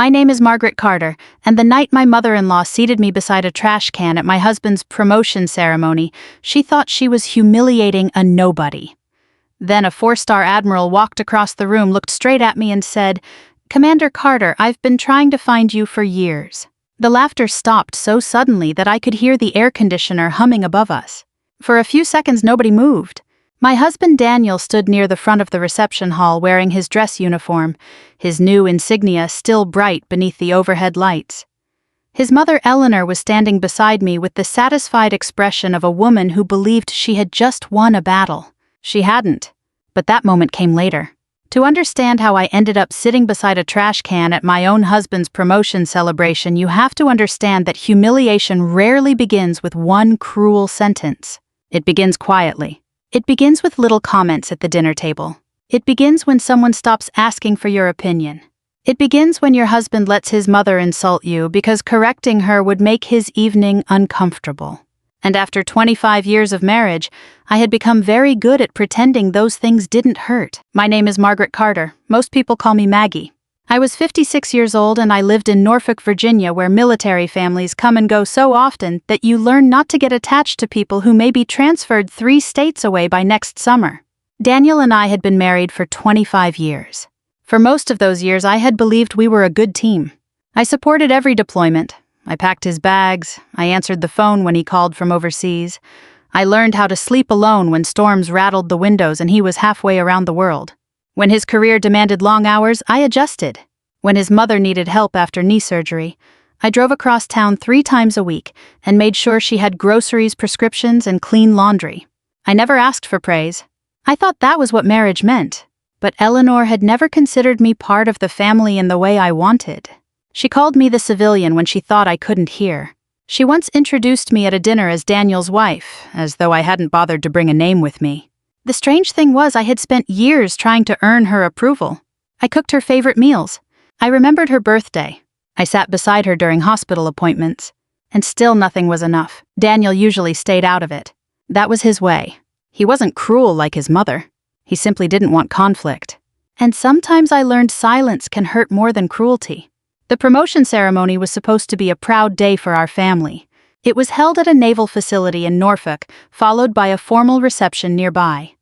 My name is Margaret Carter, and the night my mother-in-law seated me beside a trash can at my husband's promotion ceremony, she thought she was humiliating a nobody. Then a 4-star Admiral walked across the room, looked straight at me and said, "Commander Carter, I've been trying to find you for years." The laughter stopped so suddenly that I could hear the air conditioner humming above us. For a few seconds nobody moved. My husband Daniel stood near the front of the reception hall wearing his dress uniform, his new insignia still bright beneath the overhead lights. His mother Eleanor was standing beside me with the satisfied expression of a woman who believed she had just won a battle. She hadn't, but that moment came later. To understand how I ended up sitting beside a trash can at my own husband's promotion celebration, you have to understand that humiliation rarely begins with one cruel sentence. It begins quietly. It begins with little comments at the dinner table. It begins when someone stops asking for your opinion. It begins when your husband lets his mother insult you because correcting her would make his evening uncomfortable. And after 25 years of marriage, I had become very good at pretending those things didn't hurt. My name is Margaret Carter. Most people call me Maggie. I was 56 years old and I lived in Norfolk, Virginia, where military families come and go so often that you learn not to get attached to people who may be transferred 3 states away by next summer. Daniel and I had been married for 25 years. For most of those years, I had believed we were a good team. I supported every deployment. I packed his bags. I answered the phone when he called from overseas. I learned how to sleep alone when storms rattled the windows and he was halfway around the world. When his career demanded long hours, I adjusted. When his mother needed help after knee surgery, I drove across town 3 times a week and made sure she had groceries, prescriptions, and clean laundry. I never asked for praise. I thought that was what marriage meant. But Eleanor had never considered me part of the family in the way I wanted. She called me the civilian when she thought I couldn't hear. She once introduced me at a dinner as Daniel's wife, as though I hadn't bothered to bring a name with me. The strange thing was I had spent years trying to earn her approval. I cooked her favorite meals. I remembered her birthday. I sat beside her during hospital appointments. And still nothing was enough. Daniel usually stayed out of it. That was his way. He wasn't cruel like his mother. He simply didn't want conflict. And sometimes I learned silence can hurt more than cruelty. The promotion ceremony was supposed to be a proud day for our family. It was held at a naval facility in Norfolk, followed by a formal reception nearby.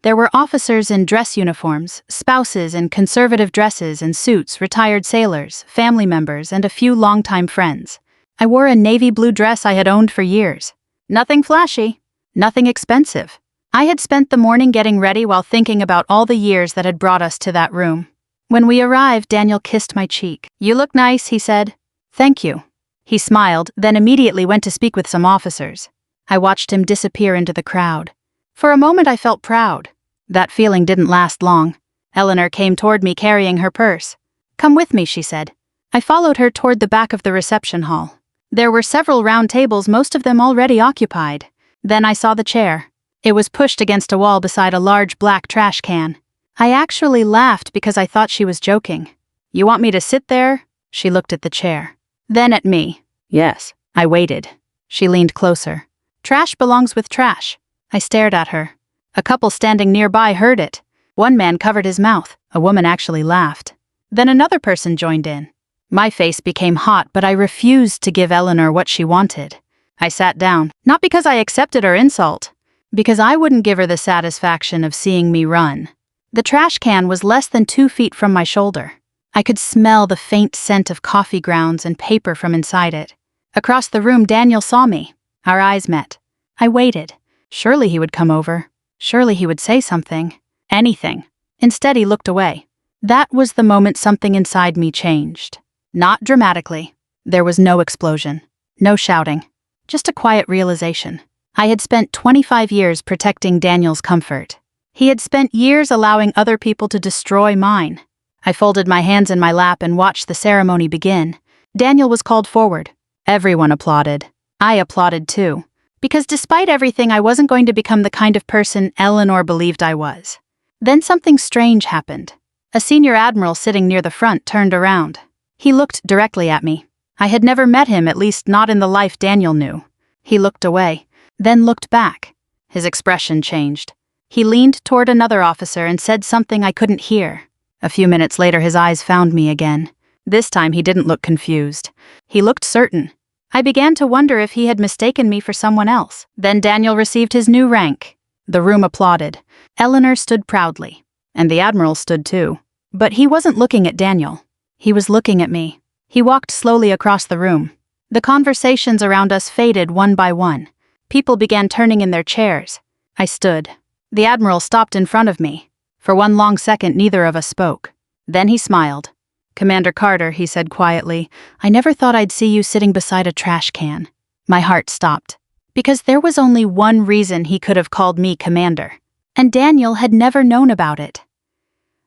There were officers in dress uniforms, spouses in conservative dresses and suits, retired sailors, family members, and a few longtime friends. I wore a navy blue dress I had owned for years. Nothing flashy, nothing expensive. I had spent the morning getting ready while thinking about all the years that had brought us to that room. When we arrived, Daniel kissed my cheek. "You look nice," he said. "Thank you." He smiled, then immediately went to speak with some officers. I watched him disappear into the crowd. For a moment I felt proud. That feeling didn't last long. Eleanor came toward me carrying her purse. "Come with me," she said. I followed her toward the back of the reception hall. There were several round tables, most of them already occupied. Then I saw the chair. It was pushed against a wall beside a large black trash can. I actually laughed because I thought she was joking. "You want me to sit there?" She looked at the chair. Then at me. "Yes." I waited. She leaned closer. "Trash belongs with trash." I stared at her. A couple standing nearby heard it. One man covered his mouth. A woman actually laughed. Then another person joined in. My face became hot, but I refused to give Eleanor what she wanted. I sat down, not because I accepted her insult, because I wouldn't give her the satisfaction of seeing me run. The trash can was less than 2 feet from my shoulder. I could smell the faint scent of coffee grounds and paper from inside it. Across the room, Daniel saw me. Our eyes met. I waited. Surely he would come over. Surely he would say something. Anything. Instead, he looked away. That was the moment something inside me changed. Not dramatically. There was no explosion. No shouting. Just a quiet realization. I had spent 25 years protecting Daniel's comfort. He had spent years allowing other people to destroy mine. I folded my hands in my lap and watched the ceremony begin. Daniel was called forward. Everyone applauded. I applauded too. Because despite everything, I wasn't going to become the kind of person Eleanor believed I was. Then something strange happened. A senior admiral sitting near the front turned around. He looked directly at me. I had never met him, at least not in the life Daniel knew. He looked away, then looked back. His expression changed. He leaned toward another officer and said something I couldn't hear. A few minutes later, his eyes found me again. This time he didn't look confused. He looked certain. I began to wonder if he had mistaken me for someone else. Then Daniel received his new rank. The room applauded. Eleanor stood proudly. And the Admiral stood too. But he wasn't looking at Daniel. He was looking at me. He walked slowly across the room. The conversations around us faded one by one. People began turning in their chairs. I stood. The Admiral stopped in front of me. For one long second, neither of us spoke. Then he smiled. "Commander Carter," he said quietly, "I never thought I'd see you sitting beside a trash can." My heart stopped. Because there was only one reason he could have called me Commander. And Daniel had never known about it.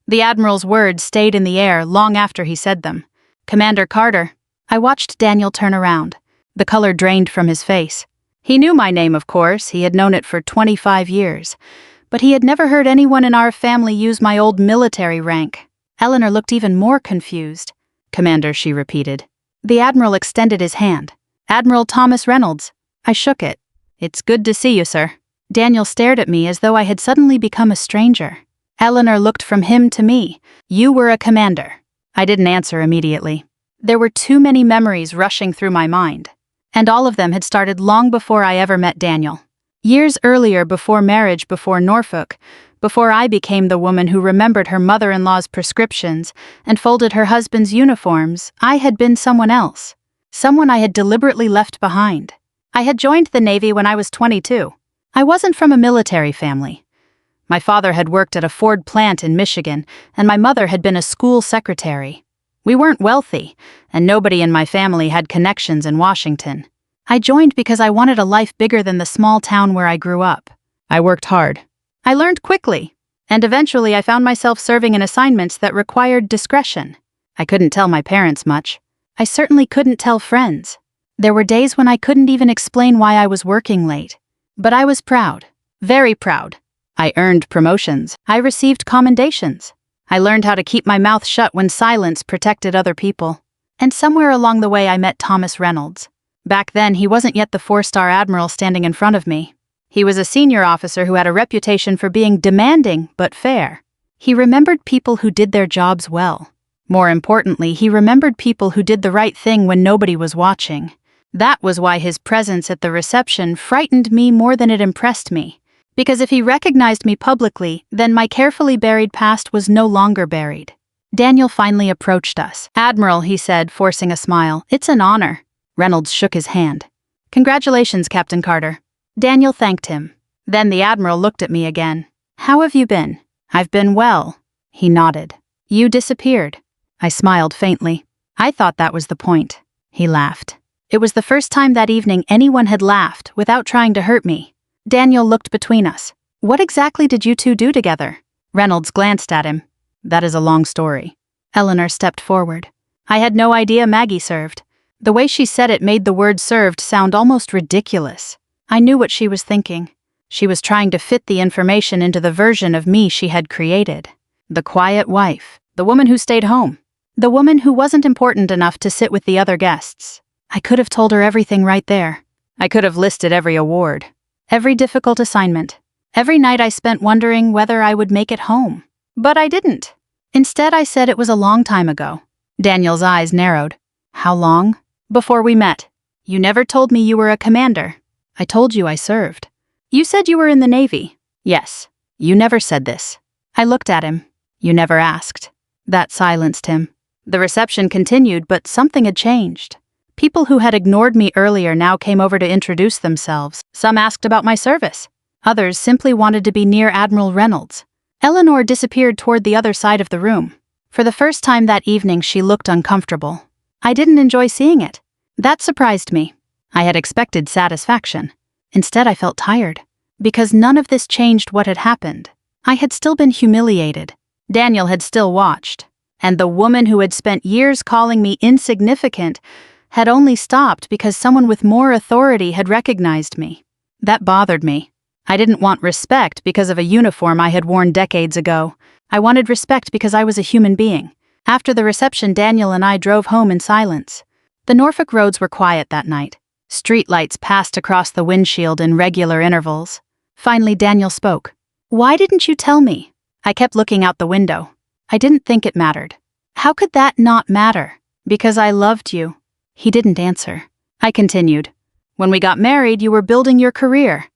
The Admiral's words stayed in the air long after he said them. "Commander Carter." I watched Daniel turn around. The color drained from his face. He knew my name, of course. He had known it for 25 years. But he had never heard anyone in our family use my old military rank. Eleanor looked even more confused. "Commander," she repeated. The Admiral extended his hand. "Admiral Thomas Reynolds." I shook it. "It's good to see you, sir." Daniel stared at me as though I had suddenly become a stranger. Eleanor looked from him to me. "You were a commander." I didn't answer immediately. There were too many memories rushing through my mind. And all of them had started long before I ever met Daniel. Years earlier, before marriage, before Norfolk, before I became the woman who remembered her mother-in-law's prescriptions and folded her husband's uniforms, I had been someone else. Someone I had deliberately left behind. I had joined the Navy when I was 22. I wasn't from a military family. My father had worked at a Ford plant in Michigan, and my mother had been a school secretary. We weren't wealthy, and nobody in my family had connections in Washington. I joined because I wanted a life bigger than the small town where I grew up. I worked hard. I learned quickly, and eventually I found myself serving in assignments that required discretion. I couldn't tell my parents much. I certainly couldn't tell friends. There were days when I couldn't even explain why I was working late. But I was proud, very proud. I earned promotions. I received commendations. I learned how to keep my mouth shut when silence protected other people. And somewhere along the way I met Thomas Reynolds. Back then, he wasn't yet the 4-star Admiral standing in front of me. He was a senior officer who had a reputation for being demanding but fair. He remembered people who did their jobs well. More importantly, he remembered people who did the right thing when nobody was watching. That was why his presence at the reception frightened me more than it impressed me. Because if he recognized me publicly, then my carefully buried past was no longer buried. Daniel finally approached us. "Admiral," he said, forcing a smile, "it's an honor." Reynolds shook his hand. "Congratulations, Captain Carter." Daniel thanked him. Then the Admiral looked at me again. "How have you been?" "I've been well." He nodded. "You disappeared." I smiled faintly. I thought that was the point. He laughed. It was the first time that evening anyone had laughed without trying to hurt me. Daniel looked between us. "What exactly did you two do together?" Reynolds glanced at him. "That is a long story." Eleanor stepped forward. I had no idea Maggie served. The way she said it made the word served sound almost ridiculous. I knew what she was thinking. She was trying to fit the information into the version of me she had created. The quiet wife. The woman who stayed home. The woman who wasn't important enough to sit with the other guests. I could have told her everything right there. I could have listed every award. Every difficult assignment. Every night I spent wondering whether I would make it home. But I didn't. Instead, I said it was a long time ago. Daniel's eyes narrowed. "How long?" "Before we met. You never told me you were a commander." "I told you I served." "You said you were in the Navy." "Yes." "You never said this." I looked at him. "You never asked." That silenced him. The reception continued, but something had changed. People who had ignored me earlier now came over to introduce themselves. Some asked about my service. Others simply wanted to be near Admiral Reynolds. Eleanor disappeared toward the other side of the room. For the first time that evening, she looked uncomfortable. I didn't enjoy seeing it. That surprised me. I had expected satisfaction. Instead, I felt tired. Because none of this changed what had happened. I had still been humiliated. Daniel had still watched. And the woman who had spent years calling me insignificant had only stopped because someone with more authority had recognized me. That bothered me. I didn't want respect because of a uniform I had worn decades ago. I wanted respect because I was a human being. After the reception, Daniel and I drove home in silence. The Norfolk roads were quiet that night. Streetlights passed across the windshield in regular intervals. Finally, Daniel spoke. "Why didn't you tell me?" I kept looking out the window. I didn't think it mattered. How could that not matter? Because I loved you. He didn't answer. I continued. When we got married, you were building your career.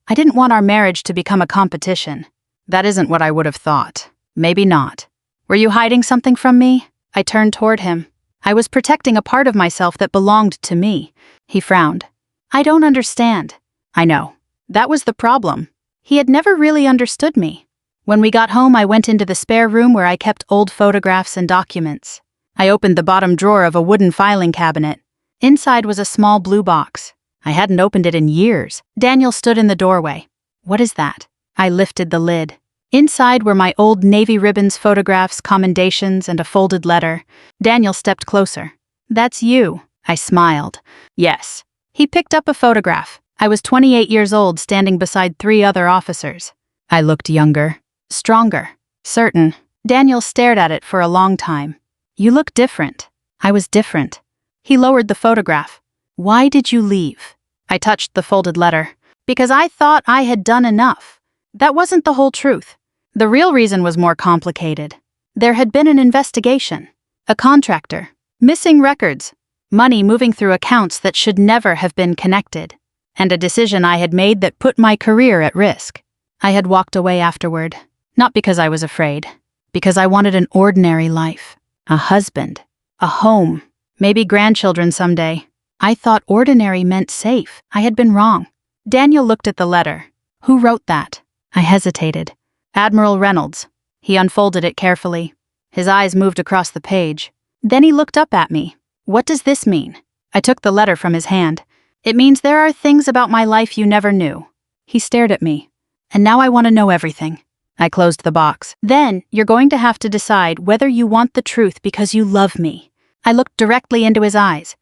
I didn't want our marriage to become a competition. That isn't what I would have thought. Maybe not. Were you hiding something from me? I turned toward him. I was protecting a part of myself that belonged to me. He frowned. I don't understand. I know. That was the problem. He had never really understood me. When we got home, I went into the spare room where I kept old photographs and documents. I opened the bottom drawer of a wooden filing cabinet. Inside was a small blue box. I hadn't opened it in years. Daniel stood in the doorway. What is that? I lifted the lid. Inside were my old navy ribbons, photographs, commendations, and a folded letter. Daniel stepped closer. That's you. I smiled. Yes. He picked up a photograph. I was 28 years old, standing beside 3 other officers. I looked younger, stronger, certain. Daniel stared at it for a long time. You look different. I was different. He lowered the photograph. Why did you leave? I touched the folded letter. Because I thought I had done enough. That wasn't the whole truth. The real reason was more complicated. There had been an investigation, a contractor, missing records, money moving through accounts that should never have been connected, and a decision I had made that put my career at risk. I had walked away afterward, not because I was afraid, because I wanted an ordinary life, a husband, a home, maybe grandchildren someday. I thought ordinary meant safe. I had been wrong. Daniel looked at the letter. Who wrote that? I hesitated. Admiral Reynolds. He unfolded it carefully. His eyes moved across the page. Then he looked up at me. What does this mean? I took the letter from his hand. It means there are things about my life you never knew. He stared at me. And now I want to know everything. I closed the box. Then, you're going to have to decide whether you want the truth because you love me. I looked directly into his eyes.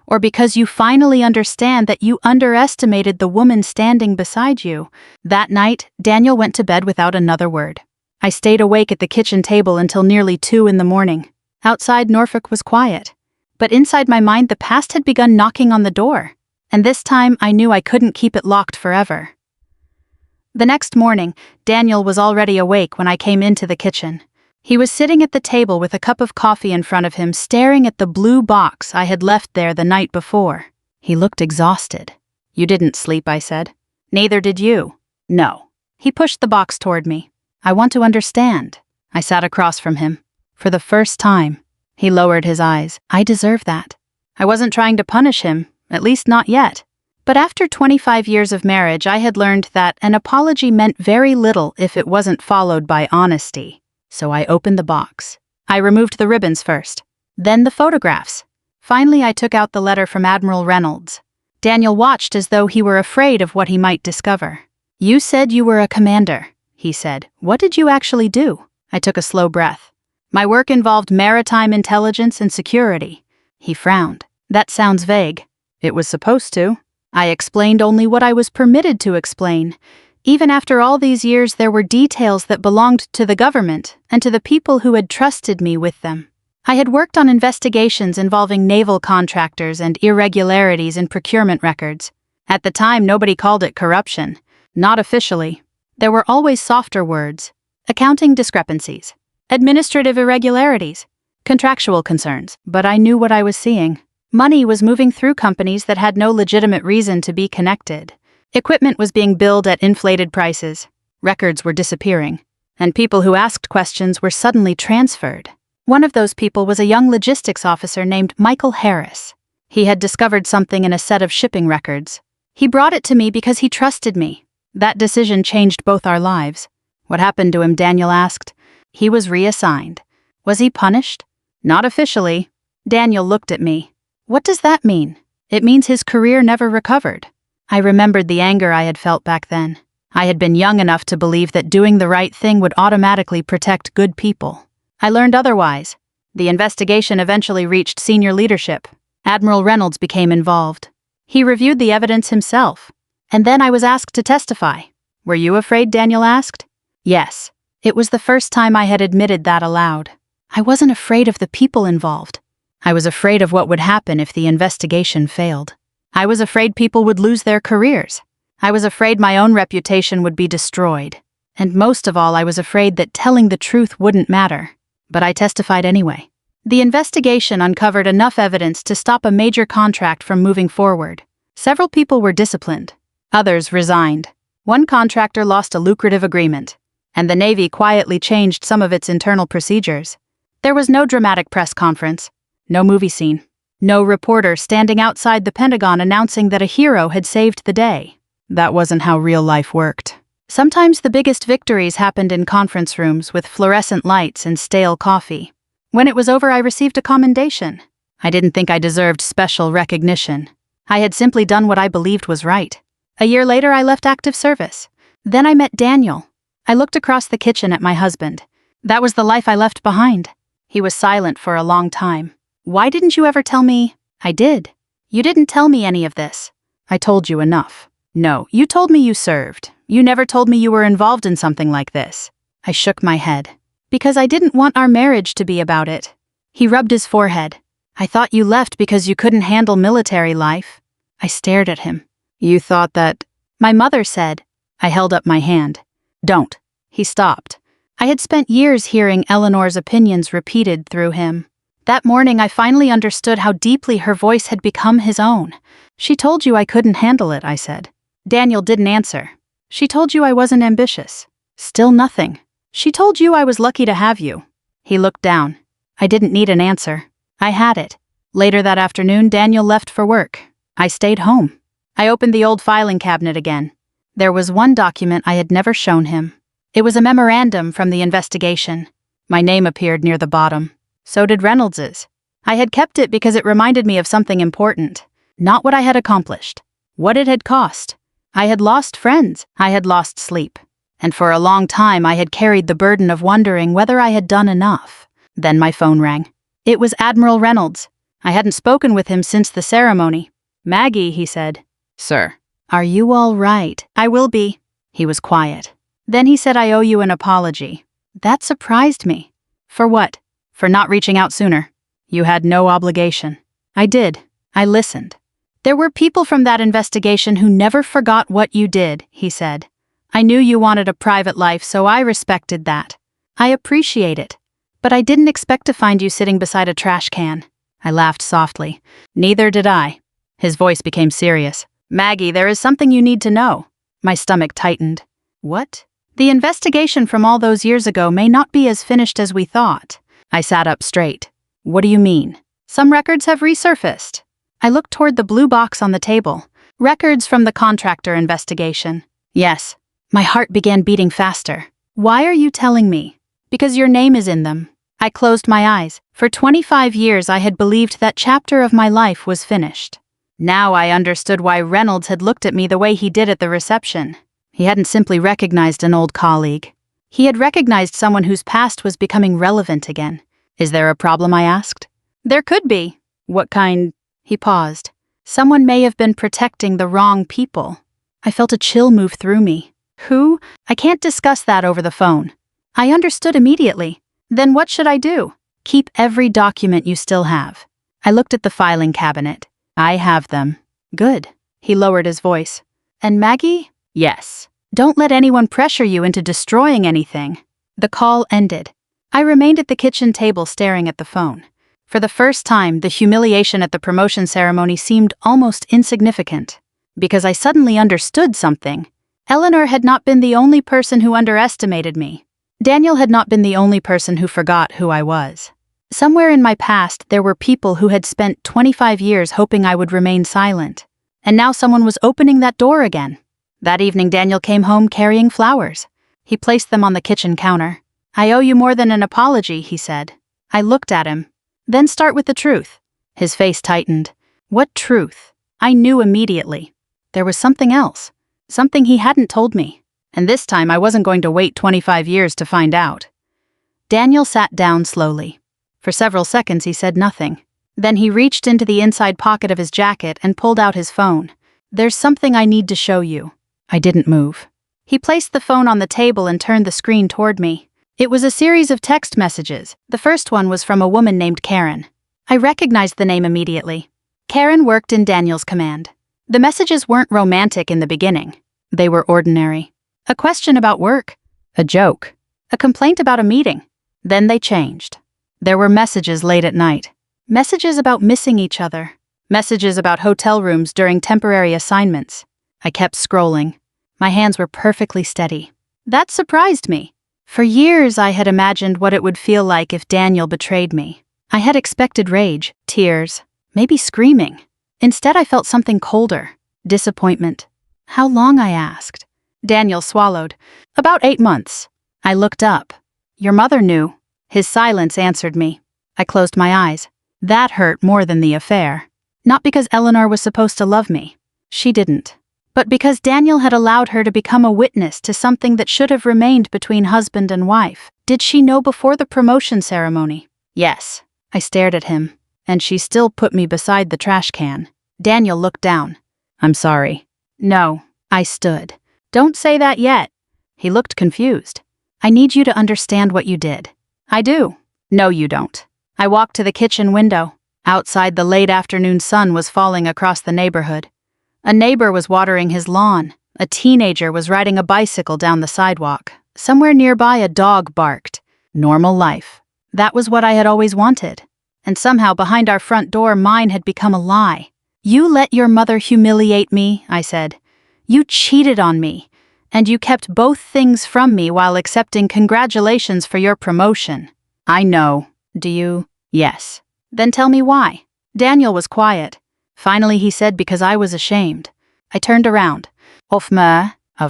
Or because you finally understand that you underestimated the woman standing beside you. That night, Daniel went to bed without another word. I stayed awake at the kitchen table until nearly 2 in the morning. Outside, Norfolk was quiet. But inside my mind, the past had begun knocking on the door. And this time, I knew I couldn't keep it locked forever. The next morning, Daniel was already awake when I came into the kitchen. He was sitting at the table with a cup of coffee in front of him, staring at the blue box I had left there the night before. He looked exhausted. You didn't sleep, I said. Neither did you. No. He pushed the box toward me. I want to understand. I sat across from him. For the first time. He lowered his eyes. I deserve that. I wasn't trying to punish him, at least not yet. But after 25 years of marriage, I had learned that an apology meant very little if it wasn't followed by honesty. So I opened the box. I removed the ribbons first, then the photographs. Finally, I took out the letter from Admiral Reynolds. Daniel watched as though he were afraid of what he might discover. You said you were a commander, he said. What did you actually do? I took a slow breath. My work involved maritime intelligence and security. He frowned. That sounds vague. It was supposed to. I explained only what I was permitted to explain. Even after all these years, there were details that belonged to the government and to the people who had trusted me with them. I had worked on investigations involving naval contractors and irregularities in procurement records. At the time, nobody called it corruption. Not officially. There were always softer words. Accounting discrepancies. Administrative irregularities. Contractual concerns. But I knew what I was seeing. Money was moving through companies that had no legitimate reason to be connected. Equipment was being billed at inflated prices. Records were disappearing. And people who asked questions were suddenly transferred. One of those people was a young logistics officer named Michael Harris. He had discovered something in a set of shipping records. He brought it to me because he trusted me. That decision changed both our lives. What happened to him, Daniel asked. He was reassigned. Was he punished? Not officially. Daniel looked at me. What does that mean? It means his career never recovered. I remembered the anger I had felt back then. I had been young enough to believe that doing the right thing would automatically protect good people. I learned otherwise. The investigation eventually reached senior leadership. Admiral Reynolds became involved. He reviewed the evidence himself. And then I was asked to testify. Were you afraid? Daniel asked. Yes. It was the first time I had admitted that aloud. I wasn't afraid of the people involved. I was afraid of what would happen if the investigation failed. I was afraid people would lose their careers. I was afraid my own reputation would be destroyed. And most of all, I was afraid that telling the truth wouldn't matter. But I testified anyway. The investigation uncovered enough evidence to stop a major contract from moving forward. Several people were disciplined. Others resigned. One contractor lost a lucrative agreement, and the Navy quietly changed some of its internal procedures. There was no dramatic press conference, no movie scene, no reporter standing outside the Pentagon announcing that a hero had saved the day. That wasn't how real life worked. Sometimes the biggest victories happened in conference rooms with fluorescent lights and stale coffee. When it was over, I received a commendation. I didn't think I deserved special recognition. I had simply done what I believed was right. A year later, I left active service. Then I met Daniel. I looked across the kitchen at my husband. That was the life I left behind. He was silent for a long time. Why didn't you ever tell me? I did. You didn't tell me any of this. I told you enough. No, you told me you served. You never told me you were involved in something like this. I shook my head. Because I didn't want our marriage to be about it. He rubbed his forehead. I thought you left because you couldn't handle military life. I stared at him. You thought that... My mother said. I held up my hand. Don't. He stopped. I had spent years hearing Eleanor's opinions repeated through him. That morning I finally understood how deeply her voice had become his own. She told you I couldn't handle it, I said. Daniel didn't answer. She told you I wasn't ambitious. Still nothing. She told you I was lucky to have you. He looked down. I didn't need an answer. I had it. Later that afternoon, Daniel left for work. I stayed home. I opened the old filing cabinet again. There was one document I had never shown him. It was a memorandum from the investigation. My name appeared near the bottom. So did Reynolds's. I had kept it because it reminded me of something important. Not what I had accomplished. What it had cost. I had lost friends. I had lost sleep. And for a long time I had carried the burden of wondering whether I had done enough. Then my phone rang. It was Admiral Reynolds. I hadn't spoken with him since the ceremony. Maggie, he said. Sir. Are you all right? I will be. He was quiet. Then he said, I owe you an apology. That surprised me. For what? For not reaching out sooner. You had no obligation. I did. I listened. There were people from that investigation who never forgot what you did, he said. I knew you wanted a private life, so I respected that. I appreciate it. But I didn't expect to find you sitting beside a trash can. I laughed softly. Neither did I. His voice became serious. Maggie, there is something you need to know. My stomach tightened. What? The investigation from all those years ago may not be as finished as we thought. I sat up straight. What do you mean? Some records have resurfaced. I looked toward the blue box on the table. Records from the contractor investigation. Yes. My heart began beating faster. Why are you telling me? Because your name is in them. I closed my eyes. For 25 years I had believed that chapter of my life was finished. Now I understood why Reynolds had looked at me the way he did at the reception. He hadn't simply recognized an old colleague. He had recognized someone whose past was becoming relevant again. Is there a problem, I asked? There could be. What kind? He paused. Someone may have been protecting the wrong people. I felt a chill move through me. Who? I can't discuss that over the phone. I understood immediately. Then what should I do? Keep every document you still have. I looked at the filing cabinet. I have them. Good. He lowered his voice. And Maggie? Yes. Don't let anyone pressure you into destroying anything. The call ended. I remained at the kitchen table staring at the phone. For the first time, the humiliation at the promotion ceremony seemed almost insignificant. Because I suddenly understood something. Eleanor had not been the only person who underestimated me. Daniel had not been the only person who forgot who I was. Somewhere in my past, there were people who had spent 25 years hoping I would remain silent. And now someone was opening that door again. That evening, Daniel came home carrying flowers. He placed them on the kitchen counter. I owe you more than an apology, he said. I looked at him. Then start with the truth. His face tightened. What truth? I knew immediately. There was something else. Something he hadn't told me. And this time I wasn't going to wait 25 years to find out. Daniel sat down slowly. For several seconds he said nothing. Then he reached into the inside pocket of his jacket and pulled out his phone. There's something I need to show you. I didn't move. He placed the phone on the table and turned the screen toward me. It was a series of text messages. The first one was from a woman named Karen. I recognized the name immediately. Karen worked in Daniel's command. The messages weren't romantic in the beginning. They were ordinary. A question about work. A joke. A complaint about a meeting. Then they changed. There were messages late at night. Messages about missing each other. Messages about hotel rooms during temporary assignments. I kept scrolling. My hands were perfectly steady. That surprised me. For years I had imagined what it would feel like if Daniel betrayed me. I had expected rage, tears, maybe screaming. Instead I felt something colder. Disappointment. How long, I asked. Daniel swallowed. About 8 months. I looked up. Your mother knew. His silence answered me. I closed my eyes. That hurt more than the affair. Not because Eleanor was supposed to love me. She didn't. But because Daniel had allowed her to become a witness to something that should have remained between husband and wife. Did she know before the promotion ceremony? Yes. I stared at him, and she still put me beside the trash can. Daniel looked down. I'm sorry. No. I stood. Don't say that yet. He looked confused. I need you to understand what you did. I do. No, you don't. I walked to the kitchen window. Outside, the late afternoon sun was falling across the neighborhood. A neighbor was watering his lawn. A teenager was riding a bicycle down the sidewalk. Somewhere nearby, a dog barked. Normal life. That was what I had always wanted. And somehow behind our front door, mine had become a lie. You let your mother humiliate me, I said. You cheated on me. And you kept both things from me while accepting congratulations for your promotion. I know. Do you? Yes. Then tell me why. Daniel was quiet. Finally he said because I was ashamed. I turned around. Of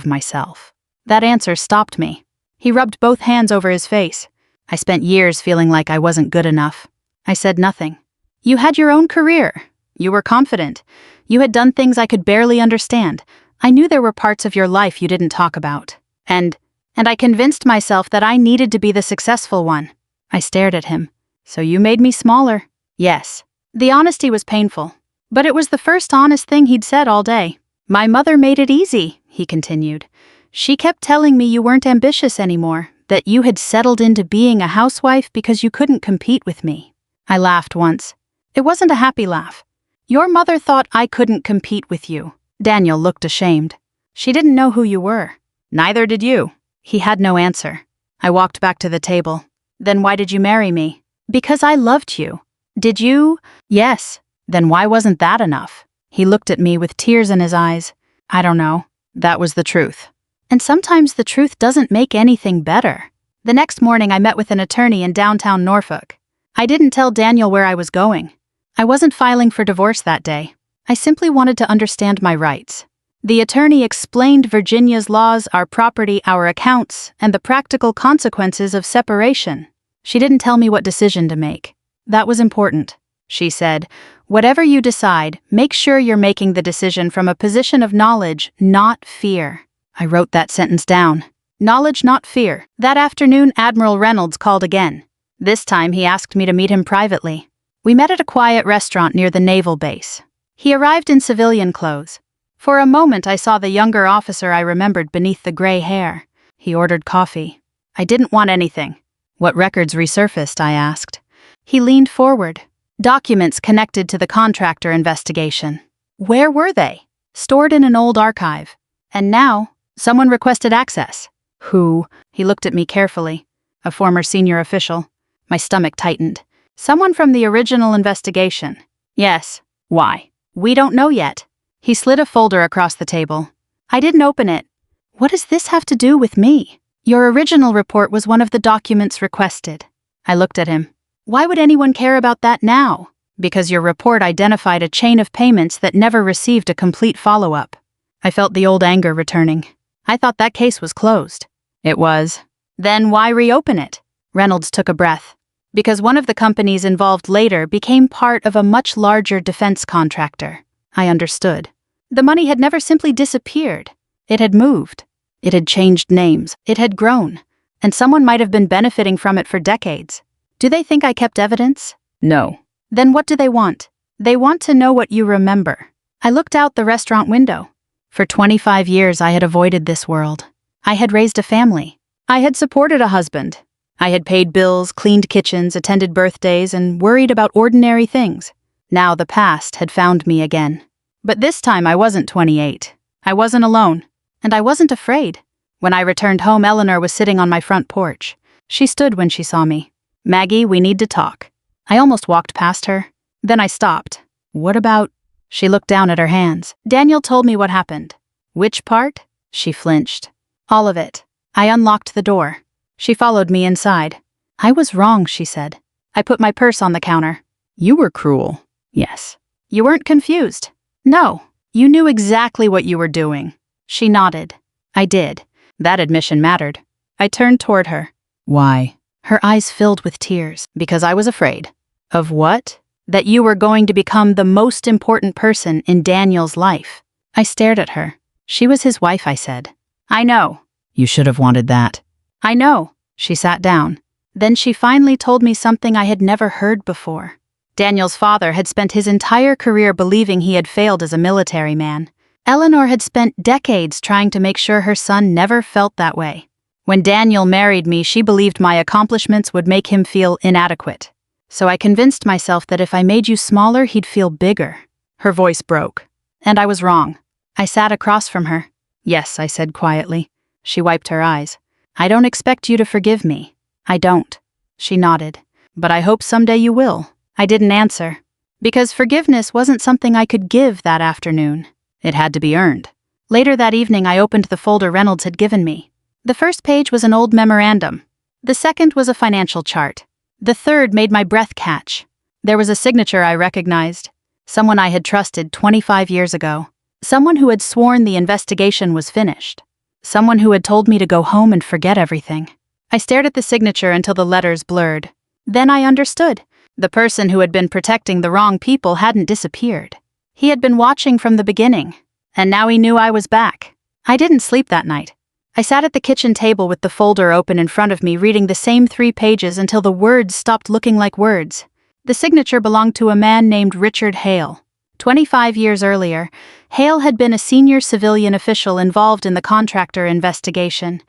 myself. That answer stopped me. He rubbed both hands over his face. I spent years feeling like I wasn't good enough. I said nothing. You had your own career. You were confident. You had done things I could barely understand. I knew there were parts of your life you didn't talk about. And I convinced myself that I needed to be the successful one. I stared at him. So you made me smaller? Yes. The honesty was painful. But it was the first honest thing he'd said all day. My mother made it easy, he continued. She kept telling me you weren't ambitious anymore, that you had settled into being a housewife because you couldn't compete with me. I laughed once. It wasn't a happy laugh. Your mother thought I couldn't compete with you. Daniel looked ashamed. She didn't know who you were. Neither did you. He had no answer. I walked back to the table. Then why did you marry me? Because I loved you. Did you? Yes. Then why wasn't that enough? He looked at me with tears in his eyes. I don't know. That was the truth. And sometimes the truth doesn't make anything better. The next morning I met with an attorney in downtown Norfolk. I didn't tell Daniel where I was going. I wasn't filing for divorce that day. I simply wanted to understand my rights. The attorney explained Virginia's laws, our property, our accounts, and the practical consequences of separation. She didn't tell me what decision to make. That was important. She said, whatever you decide, make sure you're making the decision from a position of knowledge, not fear. I wrote that sentence down. Knowledge, not fear. That afternoon, Admiral Reynolds called again. This time, he asked me to meet him privately. We met at a quiet restaurant near the naval base. He arrived in civilian clothes. For a moment, I saw the younger officer I remembered beneath the gray hair. He ordered coffee. I didn't want anything. What records resurfaced, I asked. He leaned forward. Documents connected to the contractor investigation. Where were they? Stored in an old archive. And now, someone requested access. Who? He looked at me carefully. A former senior official. My stomach tightened. Someone from the original investigation. Yes. Why? We don't know yet. He slid a folder across the table. I didn't open it. What does this have to do with me? Your original report was one of the documents requested. I looked at him. Why would anyone care about that now? Because your report identified a chain of payments that never received a complete follow-up. I felt the old anger returning. I thought that case was closed. It was. Then why reopen it? Reynolds took a breath. Because one of the companies involved later became part of a much larger defense contractor. I understood. The money had never simply disappeared. It had moved. It had changed names. It had grown. And someone might have been benefiting from it for decades. Do they think I kept evidence? No. Then what do they want? They want to know what you remember. I looked out the restaurant window. For 25 years I had avoided this world. I had raised a family. I had supported a husband. I had paid bills, cleaned kitchens, attended birthdays, and worried about ordinary things. Now the past had found me again. But this time I wasn't 28. I wasn't alone. And I wasn't afraid. When I returned home, Eleanor was sitting on my front porch. She stood when she saw me. Maggie, we need to talk. I almost walked past her. Then I stopped. What about? She looked down at her hands. Daniel told me what happened. Which part? She flinched. All of it. I unlocked the door. She followed me inside. I was wrong, she said. I put my purse on the counter. You were cruel. Yes. You weren't confused. No. You knew exactly what you were doing. She nodded. I did. That admission mattered. I turned toward her. Why? Her eyes filled with tears. Because I was afraid. Of what? That you were going to become the most important person in Daniel's life. I stared at her. She was his wife, I said. I know. You should have wanted that. I know. She sat down. Then she finally told me something I had never heard before. Daniel's father had spent his entire career believing he had failed as a military man. Eleanor had spent decades trying to make sure her son never felt that way. When Daniel married me, she believed my accomplishments would make him feel inadequate. So I convinced myself that if I made you smaller, he'd feel bigger. Her voice broke. And I was wrong. I sat across from her. Yes, I said quietly. She wiped her eyes. I don't expect you to forgive me. I don't. She nodded. But I hope someday you will. I didn't answer. Because forgiveness wasn't something I could give that afternoon. It had to be earned. Later that evening, I opened the folder Reynolds had given me. The first page was an old memorandum. The second was a financial chart. The third made my breath catch. There was a signature I recognized. Someone I had trusted 25 years ago. Someone who had sworn the investigation was finished. Someone who had told me to go home and forget everything. I stared at the signature until the letters blurred. Then I understood. The person who had been protecting the wrong people hadn't disappeared. He had been watching from the beginning. And now he knew I was back. I didn't sleep that night. I sat at the kitchen table with the folder open in front of me, reading the same 3 pages until the words stopped looking like words. The signature belonged to a man named Richard Hale. 25 years earlier, Hale had been a senior civilian official involved in the contractor investigation.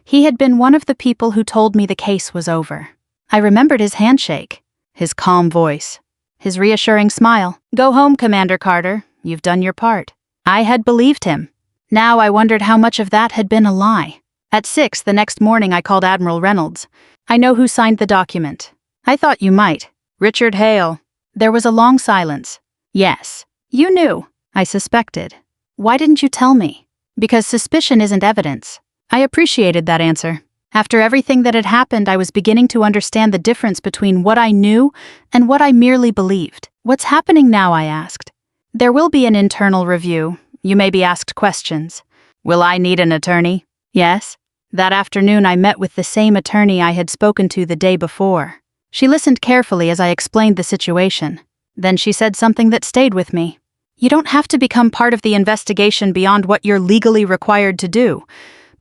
He had been one of the people who told me the case was over. I remembered his handshake, his calm voice, his reassuring smile. Go home, Commander Carter. You've done your part. I had believed him. Now I wondered how much of that had been a lie. At 6 the next morning, I called Admiral Reynolds. I know who signed the document. I thought you might. Richard Hale. There was a long silence. Yes. You knew. I suspected. Why didn't you tell me? Because suspicion isn't evidence. I appreciated that answer. After everything that had happened, I was beginning to understand the difference between what I knew and what I merely believed. What's happening now? I asked. There will be an internal review. You may be asked questions. Will I need an attorney? Yes. That afternoon, I met with the same attorney I had spoken to the day before. She listened carefully as I explained the situation. Then she said something that stayed with me. You don't have to become part of the investigation beyond what you're legally required to do.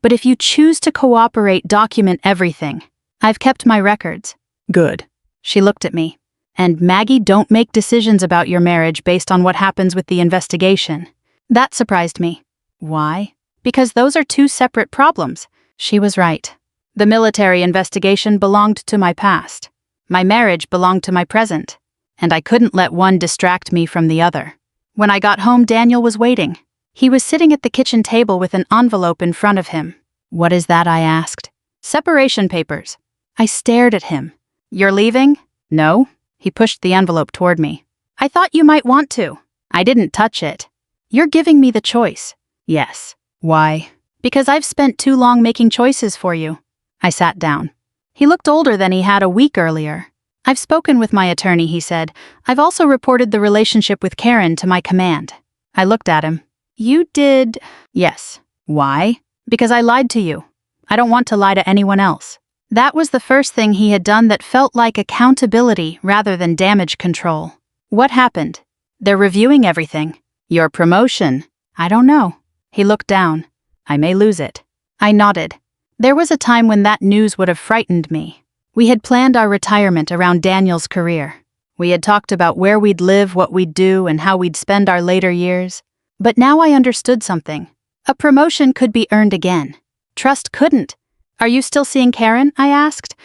But if you choose to cooperate, document everything. I've kept my records. Good. She looked at me. And Maggie, don't make decisions about your marriage based on what happens with the investigation. That surprised me. Why? Because those are 2 separate problems. She was right. The military investigation belonged to my past. My marriage belonged to my present. And I couldn't let one distract me from the other. When I got home, Daniel was waiting. He was sitting at the kitchen table with an envelope in front of him. What is that? I asked. Separation papers. I stared at him. You're leaving? No. He pushed the envelope toward me. I thought you might want to. I didn't touch it. You're giving me the choice. Yes. Why? Because I've spent too long making choices for you. I sat down. He looked older than he had a week earlier. I've spoken with my attorney, he said. I've also reported the relationship with Karen to my command. I looked at him. You did? Yes. Why? Because I lied to you. I don't want to lie to anyone else. That was the first thing he had done that felt like accountability rather than damage control. What happened? They're reviewing everything. Your promotion? I don't know. He looked down. I may lose it. I nodded. There was a time when that news would have frightened me. We had planned our retirement around Daniel's career. We had talked about where we'd live, what we'd do, and how we'd spend our later years. But now I understood something. A promotion could be earned again. Trust couldn't. Are you still seeing Karen? I asked.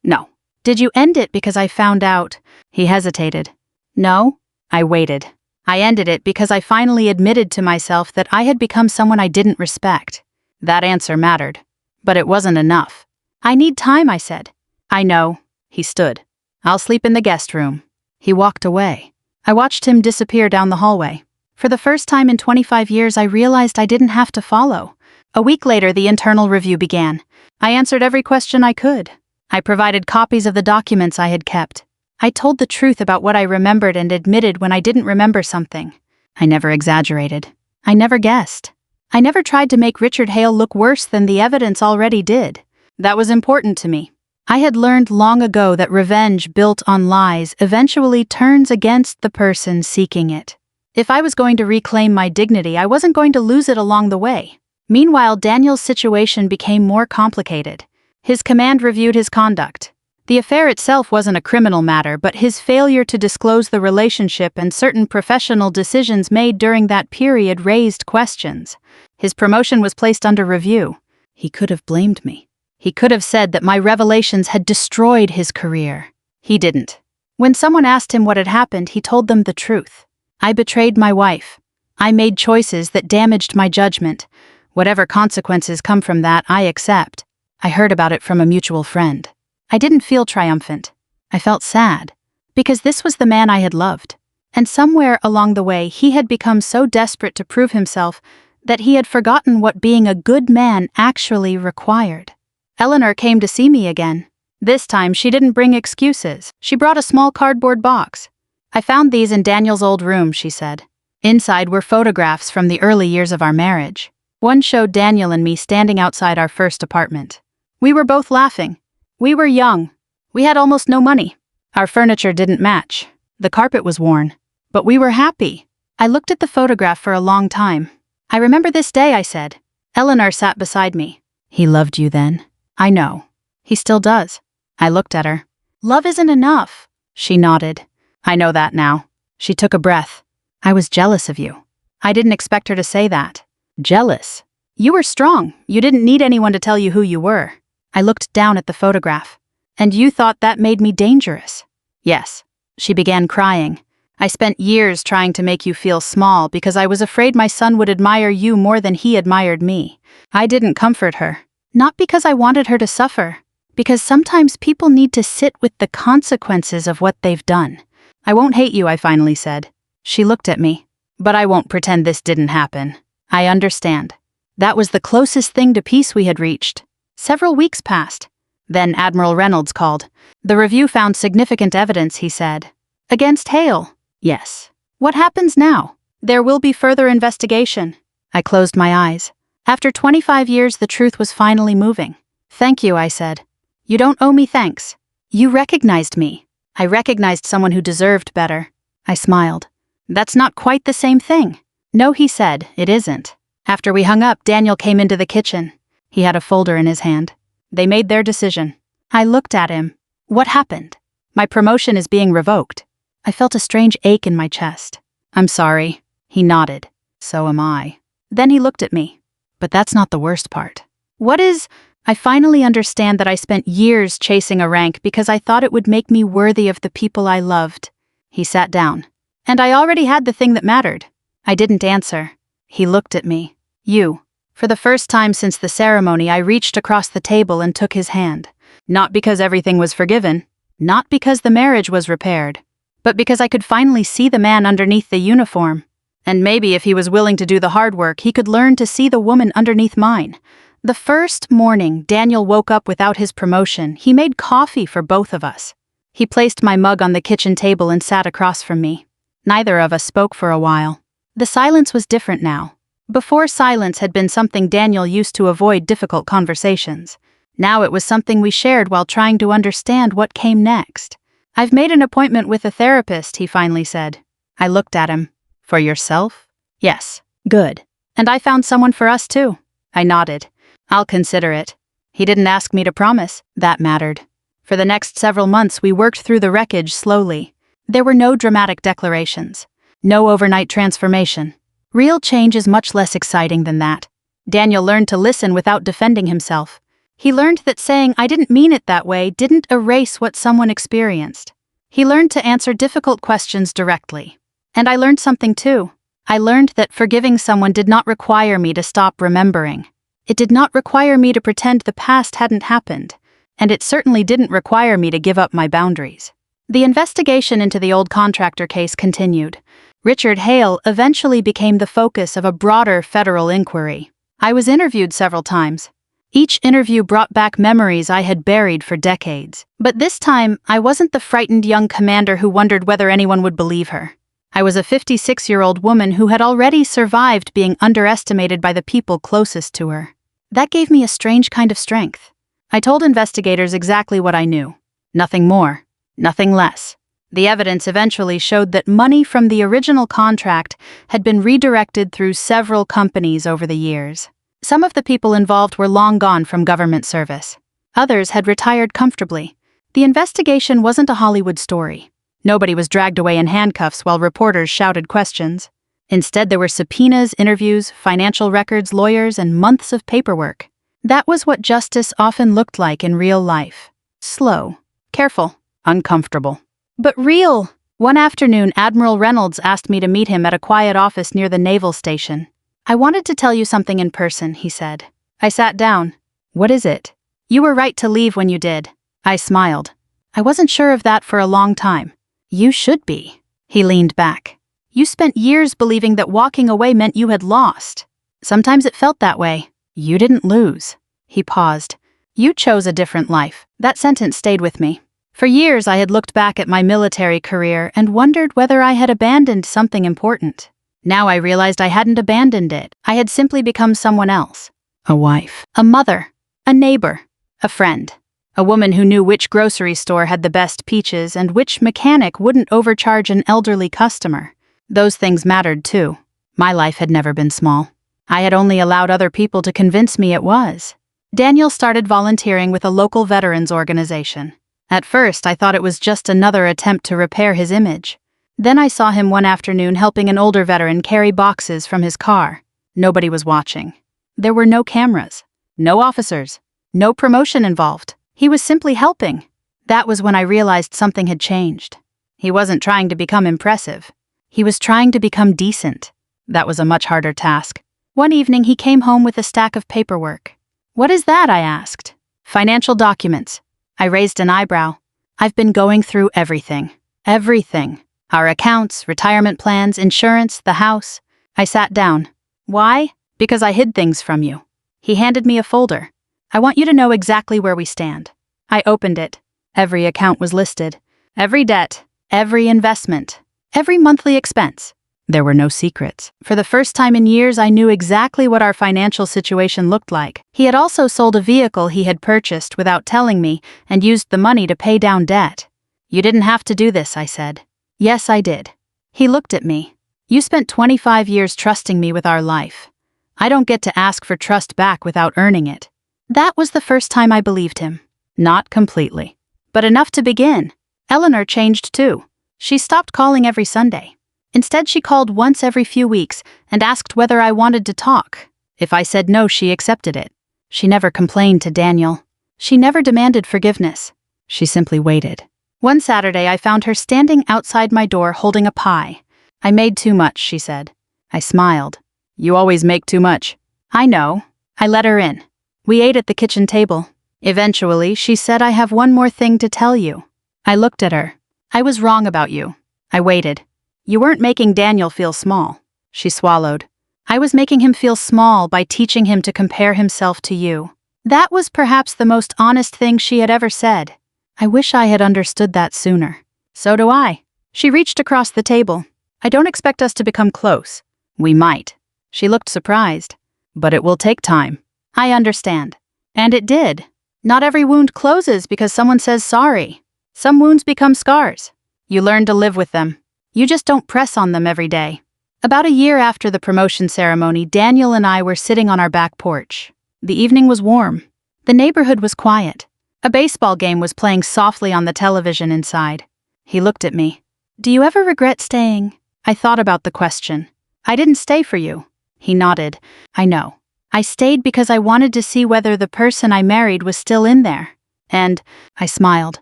No. Did you end it because I found out? He hesitated. No. I waited. I ended it because I finally admitted to myself that I had become someone I didn't respect. That answer mattered. But it wasn't enough. I need time, I said. I know. He stood. "I'll sleep in the guest room." He walked away. I watched him disappear down the hallway. For the first time in 25 years, I realized I didn't have to follow. A week later, the internal review began. I answered every question I could. I provided copies of the documents I had kept. I told the truth about what I remembered and admitted when I didn't remember something. I never exaggerated. I never guessed. I never tried to make Richard Hale look worse than the evidence already did. That was important to me. I had learned long ago that revenge built on lies eventually turns against the person seeking it. If I was going to reclaim my dignity, I wasn't going to lose it along the way. Meanwhile, Daniel's situation became more complicated. His command reviewed his conduct. The affair itself wasn't a criminal matter, but his failure to disclose the relationship and certain professional decisions made during that period raised questions. His promotion was placed under review. He could have blamed me. He could have said that my revelations had destroyed his career. He didn't. When someone asked him what had happened, he told them the truth. I betrayed my wife. I made choices that damaged my judgment. Whatever consequences come from that, I accept. I heard about it from a mutual friend. I didn't feel triumphant. I felt sad. Because this was the man I had loved. And somewhere along the way, he had become so desperate to prove himself that he had forgotten what being a good man actually required. Eleanor came to see me again. This time, she didn't bring excuses. She brought a small cardboard box. "I found these in Daniel's old room," she said. Inside were photographs from the early years of our marriage. One showed Daniel and me standing outside our first apartment. We were both laughing. We were young. We had almost no money. Our furniture didn't match. The carpet was worn. But we were happy. I looked at the photograph for a long time. "I remember this day," I said. Eleanor sat beside me. "He loved you then." "I know. He still does." I looked at her. "Love isn't enough." She nodded. "I know that now." She took a breath. "I was jealous of you." I didn't expect her to say that. Jealous? "You were strong. You didn't need anyone to tell you who you were." I looked down at the photograph. "And you thought that made me dangerous?" "Yes." She began crying. "I spent years trying to make you feel small because I was afraid my son would admire you more than he admired me." I didn't comfort her. Not because I wanted her to suffer, because sometimes people need to sit with the consequences of what they've done. "I won't hate you," I finally said. She looked at me. "But I won't pretend this didn't happen. I understand." That was the closest thing to peace we had reached. Several weeks passed. Then Admiral Reynolds called. "The review found significant evidence," he said. "Against Hale?" "Yes." "What happens now?" "There will be further investigation." I closed my eyes. After 25 years, the truth was finally moving. "Thank you," I said. "You don't owe me thanks. You recognized me." "I recognized someone who deserved better." I smiled. "That's not quite the same thing." "No," he said, "it isn't." After we hung up, Daniel came into the kitchen. He had a folder in his hand. They made their decision. I looked at him. "What happened?" "My promotion is being revoked." I felt a strange ache in my chest. "I'm sorry." He nodded. "So am I." Then he looked at me. "But that's not the worst part." "What is?" "I finally understand that I spent years chasing a rank because I thought it would make me worthy of the people I loved." He sat down. "And I already had the thing that mattered." I didn't answer. He looked at me. "You." For the first time since the ceremony, I reached across the table and took his hand. Not because everything was forgiven, not because the marriage was repaired, but because I could finally see the man underneath the uniform. And maybe if he was willing to do the hard work, he could learn to see the woman underneath mine. The first morning Daniel woke up without his promotion, he made coffee for both of us. He placed my mug on the kitchen table and sat across from me. Neither of us spoke for a while. The silence was different now. Before, silence had been something Daniel used to avoid difficult conversations. Now it was something we shared while trying to understand what came next. "I've made an appointment with a therapist," he finally said. I looked at him. "For yourself?" "Yes." "Good. And I found someone for us too." I nodded. "I'll consider it." He didn't ask me to promise. That mattered. For the next several months, we worked through the wreckage slowly. There were no dramatic declarations. No overnight transformation. Real change is much less exciting than that. Daniel learned to listen without defending himself. He learned that saying "I didn't mean it that way" didn't erase what someone experienced. He learned to answer difficult questions directly. And I learned something too. I learned that forgiving someone did not require me to stop remembering. It did not require me to pretend the past hadn't happened. and it certainly didn't require me to give up my boundaries. The investigation into the old contractor case continued. Richard Hale eventually became the focus of a broader federal inquiry. I was interviewed several times. Each interview brought back memories I had buried for decades. But this time, I wasn't the frightened young commander who wondered whether anyone would believe her. I was a 56-year-old woman who had already survived being underestimated by the people closest to her. That gave me a strange kind of strength. I told investigators exactly what I knew. Nothing more, nothing less. The evidence eventually showed that money from the original contract had been redirected through several companies over the years. Some of the people involved were long gone from government service. Others had retired comfortably. The investigation wasn't a Hollywood story. Nobody was dragged away in handcuffs while reporters shouted questions. Instead, there were subpoenas, interviews, financial records, lawyers, and months of paperwork. That was what justice often looked like in real life. Slow, careful, uncomfortable. But real. One afternoon, Admiral Reynolds asked me to meet him at a quiet office near the naval station. "I wanted to tell you something in person," he said. I sat down. "What is it?" "You were right to leave when you did." I smiled. "I wasn't sure of that for a long time." "You should be." He leaned back. "You spent years believing that walking away meant you had lost. Sometimes it felt that way." "You didn't lose." He paused. "You chose a different life." That sentence stayed with me. For years I had looked back at my military career and wondered whether I had abandoned something important. Now I realized I hadn't abandoned it. I had simply become someone else. A wife. A mother. A neighbor. A friend. A woman who knew which grocery store had the best peaches and which mechanic wouldn't overcharge an elderly customer. Those things mattered too. My life had never been small. I had only allowed other people to convince me it was. Daniel started volunteering with a local veterans organization. At first, I thought it was just another attempt to repair his image. Then I saw him one afternoon helping an older veteran carry boxes from his car. Nobody was watching. There were no cameras, no officers, no promotion involved. He was simply helping. That was when I realized something had changed. He wasn't trying to become impressive. He was trying to become decent. That was a much harder task. One evening, he came home with a stack of paperwork. "What is that?" I asked. "Financial documents." I raised an eyebrow. "I've been going through everything. Everything. Our accounts, retirement plans, insurance, the house." I sat down. "Why?" "Because I hid things from you." He handed me a folder. "I want you to know exactly where we stand." I opened it. Every account was listed. Every debt. Every investment. Every monthly expense. There were no secrets. For the first time in years, I knew exactly what our financial situation looked like. He had also sold a vehicle he had purchased without telling me and used the money to pay down debt. "You didn't have to do this," I said. "Yes, I did." He looked at me. "You spent 25 years trusting me with our life. I don't get to ask for trust back without earning it." That was the first time I believed him. Not completely, but enough to begin. Eleanor changed too. She stopped calling every Sunday. Instead, she called once every few weeks and asked whether I wanted to talk. If I said no, she accepted it. She never complained to Daniel. She never demanded forgiveness. She simply waited. One Saturday, I found her standing outside my door holding a pie. "I made too much," she said. I smiled. "You always make too much." "I know." I let her in. We ate at the kitchen table. Eventually, she said, "I have one more thing to tell you." I looked at her. "I was wrong about you." I waited. "You weren't making Daniel feel small." She swallowed. "I was making him feel small by teaching him to compare himself to you." That was perhaps the most honest thing she had ever said. I wish I had understood that sooner. "So do I." She reached across the table. "I don't expect us to become close." "We might." She looked surprised. "But it will take time." "I understand." And it did. Not every wound closes because someone says sorry. Some wounds become scars. You learn to live with them. You just don't press on them every day. About a year after the promotion ceremony, Daniel and I were sitting on our back porch. The evening was warm. The neighborhood was quiet. A baseball game was playing softly on the television inside. He looked at me. "Do you ever regret staying?" I thought about the question. "I didn't stay for you." He nodded. "I know. I stayed because I wanted to see whether the person I married was still in there." And I smiled.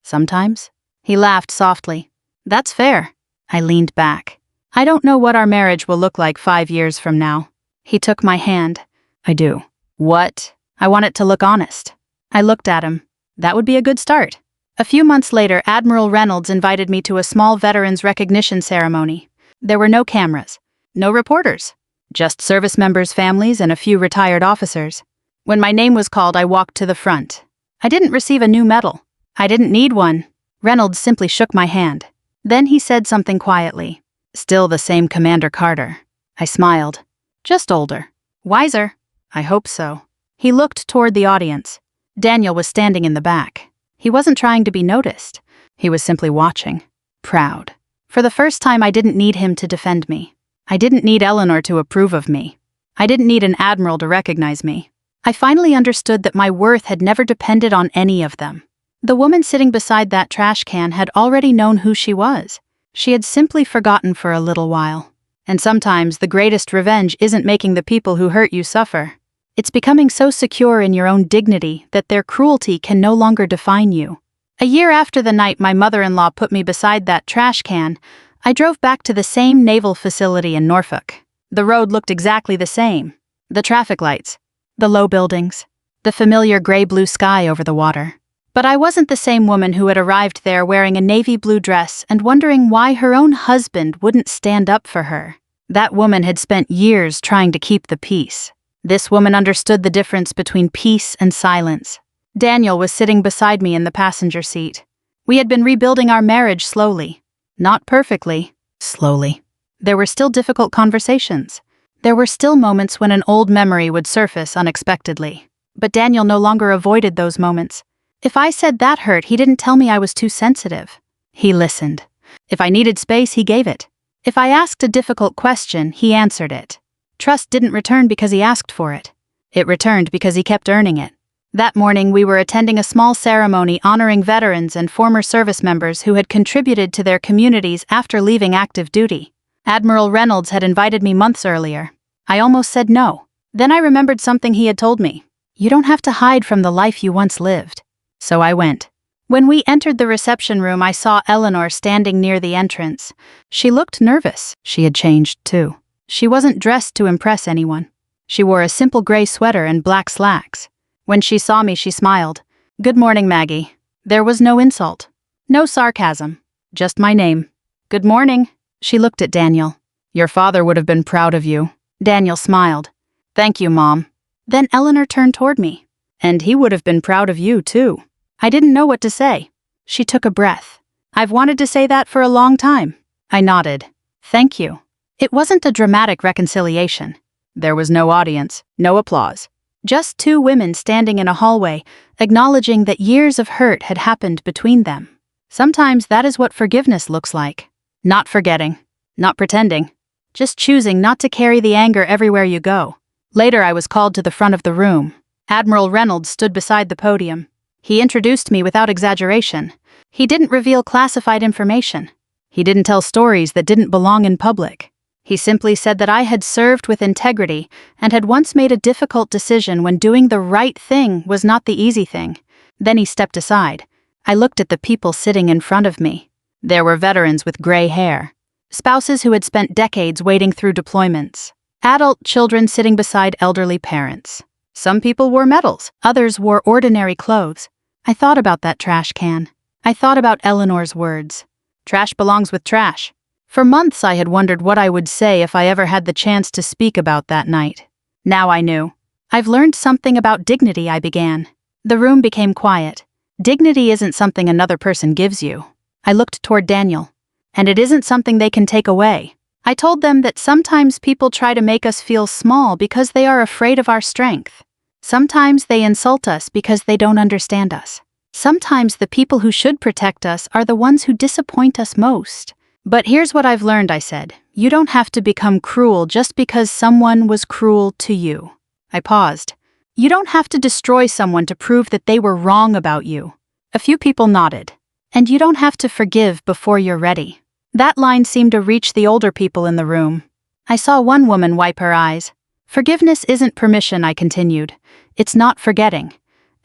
"Sometimes?" He laughed softly. "That's fair." I leaned back. "I don't know what our marriage will look like 5 years from now." He took my hand. "I do." "What?" "I want it to look honest." I looked at him. That would be a good start. A few months later, Admiral Reynolds invited me to a small veterans recognition ceremony. There were no cameras, no reporters, just service members' families and a few retired officers. When my name was called, I walked to the front. I didn't receive a new medal. I didn't need one. Reynolds simply shook my hand. Then he said something quietly. Still the same Commander Carter. I smiled. Just older. Wiser. I hope so. He looked toward the audience. Daniel was standing in the back. He wasn't trying to be noticed. He was simply watching. Proud. For the first time, I didn't need him to defend me. I didn't need Eleanor to approve of me. I didn't need an admiral to recognize me. I finally understood that my worth had never depended on any of them. The woman sitting beside that trash can had already known who she was. She had simply forgotten for a little while. And sometimes the greatest revenge isn't making the people who hurt you suffer. It's becoming so secure in your own dignity that their cruelty can no longer define you. A year after the night my mother-in-law put me beside that trash can, I drove back to the same naval facility in Norfolk. The road looked exactly the same. The traffic lights, the low buildings, the familiar gray-blue sky over the water. But I wasn't the same woman who had arrived there wearing a navy blue dress and wondering why her own husband wouldn't stand up for her. That woman had spent years trying to keep the peace. This woman understood the difference between peace and silence. Daniel was sitting beside me in the passenger seat. We had been rebuilding our marriage slowly. Not perfectly, slowly. There were still difficult conversations. There were still moments when an old memory would surface unexpectedly. But Daniel no longer avoided those moments. If I said that hurt, he didn't tell me I was too sensitive. He listened. If I needed space, he gave it. If I asked a difficult question, he answered it. Trust didn't return because he asked for it. It returned because he kept earning it. That morning, we were attending a small ceremony honoring veterans and former service members who had contributed to their communities after leaving active duty. Admiral Reynolds had invited me months earlier. I almost said no. Then I remembered something he had told me. You don't have to hide from the life you once lived. So I went. When we entered the reception room, I saw Eleanor standing near the entrance. She looked nervous. She had changed, too. She wasn't dressed to impress anyone. She wore a simple gray sweater and black slacks. When she saw me, she smiled. Good morning, Maggie. There was no insult. No sarcasm. Just my name. Good morning. She looked at Daniel. Your father would have been proud of you. Daniel smiled. Thank you, Mom. Then Eleanor turned toward me. And he would have been proud of you, too. I didn't know what to say. She took a breath. I've wanted to say that for a long time. I nodded. Thank you. It wasn't a dramatic reconciliation. There was no audience, no applause. Just two women standing in a hallway, acknowledging that years of hurt had happened between them. Sometimes that is what forgiveness looks like. Not forgetting, not pretending, just choosing not to carry the anger everywhere you go. Later, I was called to the front of the room. Admiral Reynolds stood beside the podium. He introduced me without exaggeration. He didn't reveal classified information. He didn't tell stories that didn't belong in public. He simply said that I had served with integrity and had once made a difficult decision when doing the right thing was not the easy thing. Then he stepped aside. I looked at the people sitting in front of me. There were veterans with gray hair, spouses who had spent decades waiting through deployments, adult children sitting beside elderly parents. Some people wore medals, others wore ordinary clothes. I thought about that trash can. I thought about Eleanor's words. Trash belongs with trash. For months I had wondered what I would say if I ever had the chance to speak about that night. Now I knew. I've learned something about dignity, I began. The room became quiet. Dignity isn't something another person gives you. I looked toward Daniel. And it isn't something they can take away. I told them that sometimes people try to make us feel small because they are afraid of our strength. Sometimes they insult us because they don't understand us. Sometimes the people who should protect us are the ones who disappoint us most. But here's what I've learned, I said. You don't have to become cruel just because someone was cruel to you. I paused. You don't have to destroy someone to prove that they were wrong about you. A few people nodded. And you don't have to forgive before you're ready. That line seemed to reach the older people in the room. I saw one woman wipe her eyes. Forgiveness isn't permission, I continued. It's not forgetting.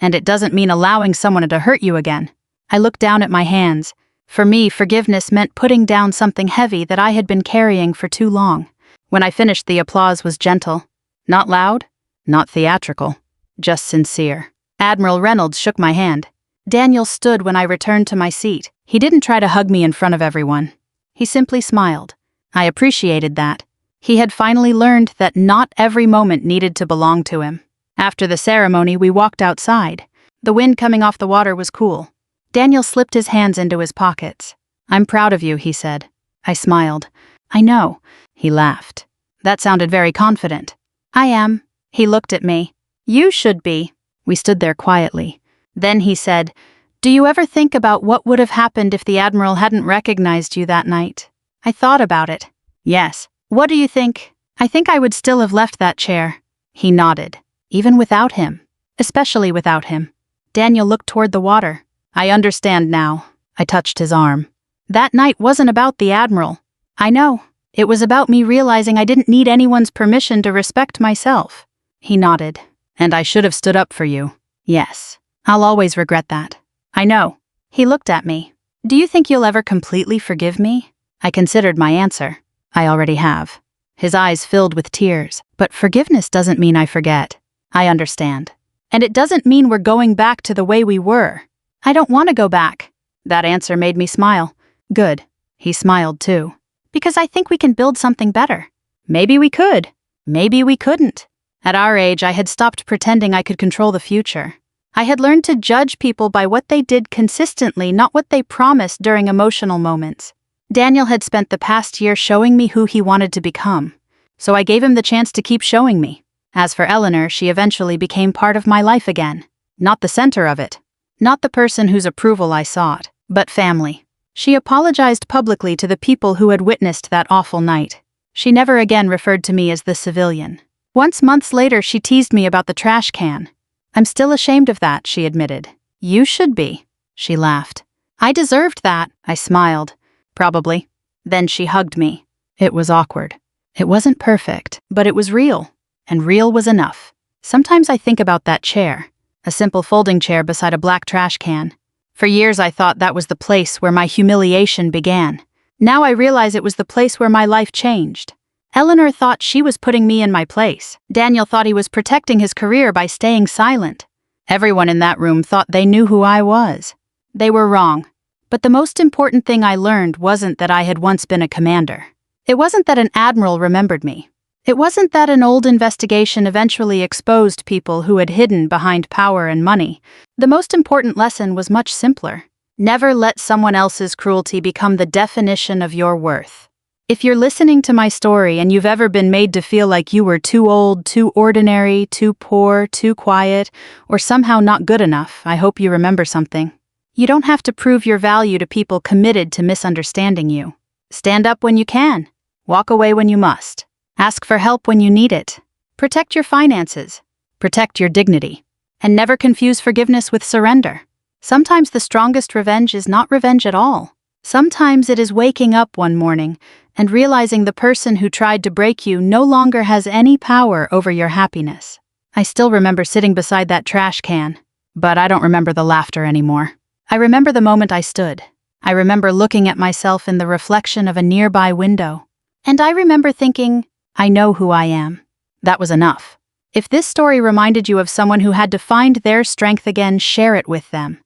And it doesn't mean allowing someone to hurt you again. I looked down at my hands. For me, forgiveness meant putting down something heavy that I had been carrying for too long. When I finished, the applause was gentle. Not loud, not theatrical, just sincere. Admiral Reynolds shook my hand. Daniel stood when I returned to my seat. He didn't try to hug me in front of everyone. He simply smiled. I appreciated that. He had finally learned that not every moment needed to belong to him. After the ceremony, we walked outside. The wind coming off the water was cool. Daniel slipped his hands into his pockets. "I'm proud of you," he said. I smiled. "I know." He laughed. That sounded very confident. "I am." He looked at me. "You should be." We stood there quietly. Then he said, "Do you ever think about what would have happened if the Admiral hadn't recognized you that night?" I thought about it. "Yes." "What do you think?" "I think I would still have left that chair." He nodded. "Even without him." "Especially without him." Daniel looked toward the water. "I understand now." I touched his arm. "That night wasn't about the Admiral." "I know. It was about me realizing I didn't need anyone's permission to respect myself." He nodded. "And I should have stood up for you." "Yes. I'll always regret that." "I know." He looked at me. "Do you think you'll ever completely forgive me?" I considered my answer. "I already have." His eyes filled with tears. "But forgiveness doesn't mean I forget." "I understand. And it doesn't mean we're going back to the way we were." "I don't want to go back." That answer made me smile. "Good." He smiled too. "Because I think we can build something better." Maybe we could. Maybe we couldn't. At our age, I had stopped pretending I could control the future. I had learned to judge people by what they did consistently, not what they promised during emotional moments. Daniel had spent the past year showing me who he wanted to become, so I gave him the chance to keep showing me. As for Eleanor, she eventually became part of my life again. Not the center of it. Not the person whose approval I sought, but family. She apologized publicly to the people who had witnessed that awful night. She never again referred to me as the civilian. Once months later, she teased me about the trash can. "I'm still ashamed of that," she admitted. "You should be." She laughed. "I deserved that," I smiled. "Probably." Then she hugged me. It was awkward. It wasn't perfect, but it was real. And real was enough. Sometimes I think about that chair. A simple folding chair beside a black trash can. For years I thought that was the place where my humiliation began. Now I realize it was the place where my life changed. Eleanor thought she was putting me in my place. Daniel thought he was protecting his career by staying silent. Everyone in that room thought they knew who I was. They were wrong. But the most important thing I learned wasn't that I had once been a commander. It wasn't that an admiral remembered me. It wasn't that an old investigation eventually exposed people who had hidden behind power and money. The most important lesson was much simpler. Never let someone else's cruelty become the definition of your worth. If you're listening to my story and you've ever been made to feel like you were too old, too ordinary, too poor, too quiet, or somehow not good enough, I hope you remember something. You don't have to prove your value to people committed to misunderstanding you. Stand up when you can. Walk away when you must. Ask for help when you need it. Protect your finances. Protect your dignity. And never confuse forgiveness with surrender. Sometimes the strongest revenge is not revenge at all. Sometimes it is waking up one morning and realizing the person who tried to break you no longer has any power over your happiness. I still remember sitting beside that trash can, but I don't remember the laughter anymore. I remember the moment I stood. I remember looking at myself in the reflection of a nearby window. And I remember thinking, I know who I am. That was enough. If this story reminded you of someone who had to find their strength again, share it with them.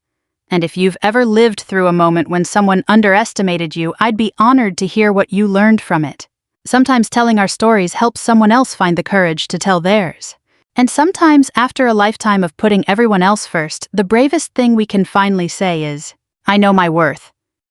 And if you've ever lived through a moment when someone underestimated you, I'd be honored to hear what you learned from it. Sometimes telling our stories helps someone else find the courage to tell theirs. And sometimes, after a lifetime of putting everyone else first, the bravest thing we can finally say is, I know my worth.